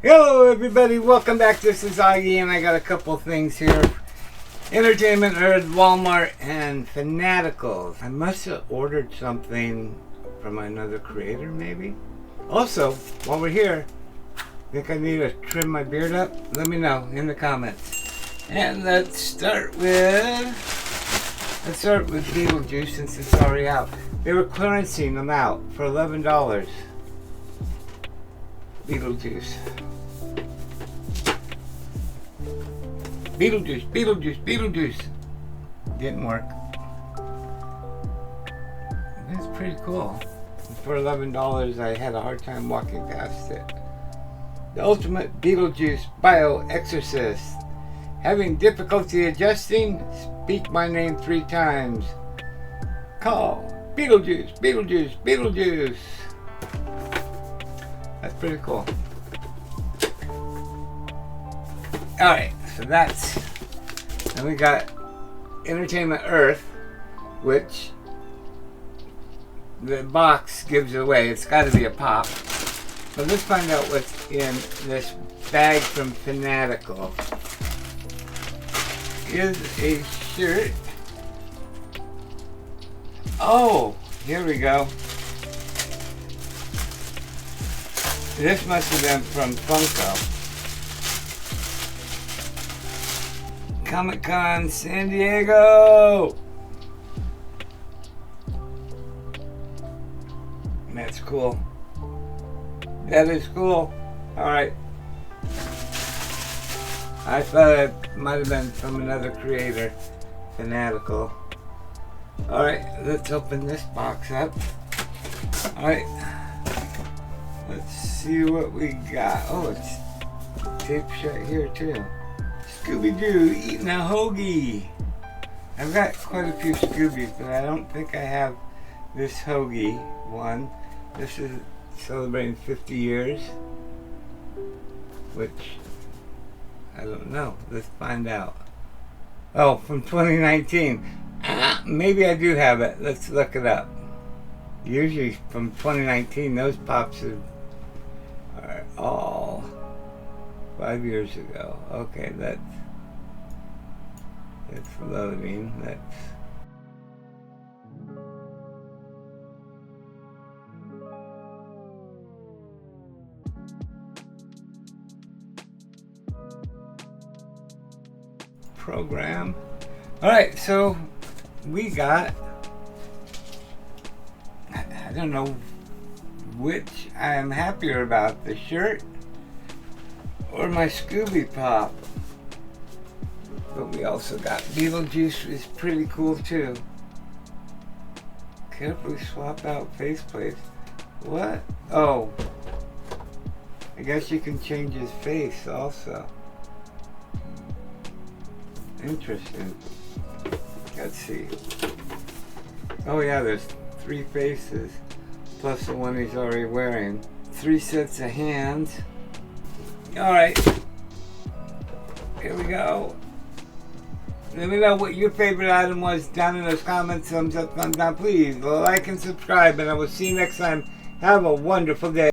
Hello everybody, welcome back. This is Oggie and I got a couple things here. Entertainment Nerd, Walmart, and Fanaticals. I must have ordered something from another creator maybe. Also, while we're here, think I need to trim my beard up? Let me know in the comments. And let's start with Beetlejuice since it's already out. They were clearancing them out for $11. Beetlejuice. Beetlejuice. Didn't work. That's pretty cool. For $11, I had a hard time walking past it. The Ultimate Beetlejuice Bio-Exorcist. Having difficulty adjusting? Speak my name 3 times. Call Beetlejuice. That's pretty cool. Alright, so that's... And we got Entertainment Earth, which the box gives away. It's got to be a pop. So let's find out what's in this bag from Fanatical. Is a shirt. Oh, here we go. This must have been from Funko. Comic-Con San Diego! That's cool. That is cool. Alright. I thought it might have been from another creator. Fanatical. Alright, let's open this box up. Alright. Let's see what we got. Oh, it's taped shut here too. Scooby-Doo eating a hoagie. I've got quite a few Scoobies, but I don't think I have this hoagie one. This is celebrating 50 years, which I don't know. Let's find out. Oh, from 2019. Maybe I do have it. Let's look it up. Usually from 2019, those pops are all 5 years ago. Okay, that's loading. That's program. Alright, so we got, I don't know which I am happier about, the shirt or my Scooby Pop. But we also got Beetlejuice, is pretty cool too. Carefully swap out faceplates. What? Oh, I guess you can change his face also. Interesting. Let's see. Oh yeah, there's 3 faces plus the one he's already wearing. 3 sets of hands. Alright, here we go. Let me know what your favorite item was down in those comments. Thumbs up, thumbs down, please. Like and subscribe, and I will see you next time. Have a wonderful day.